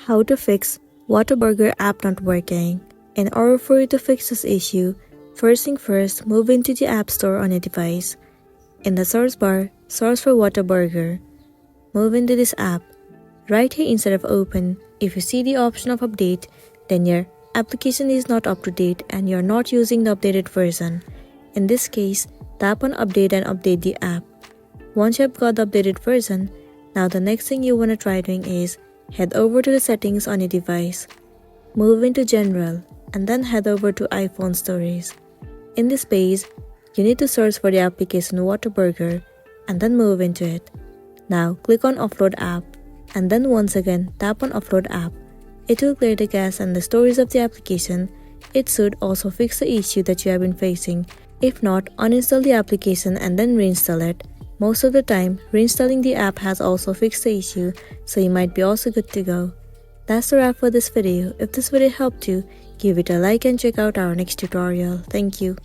How to fix Whataburger app not working. In order for you to fix this issue, first thing first, move into the App Store on your device. In the search bar, search for Whataburger. Move into this app. Right here instead of open, if you see the option of update, then your application is not up to date and you are not using the updated version. In this case, tap on update and update the app. Once you have got the updated version, now the next thing you want to try doing is head over to the settings on your device. Move into general and then head over to iPhone storage. In this page, you need to search for the application Whataburger and then move into it. Now click on offload app and then once again tap on upload app. It will clear the cache and the storage of the application. It should also fix the issue that you have been facing. If not, uninstall the application and then reinstall it. Most of the time, reinstalling the app has also fixed the issue, so you might be also good to go. That's the wrap for this video. If this video helped you, give it a like and check out our next tutorial. Thank you.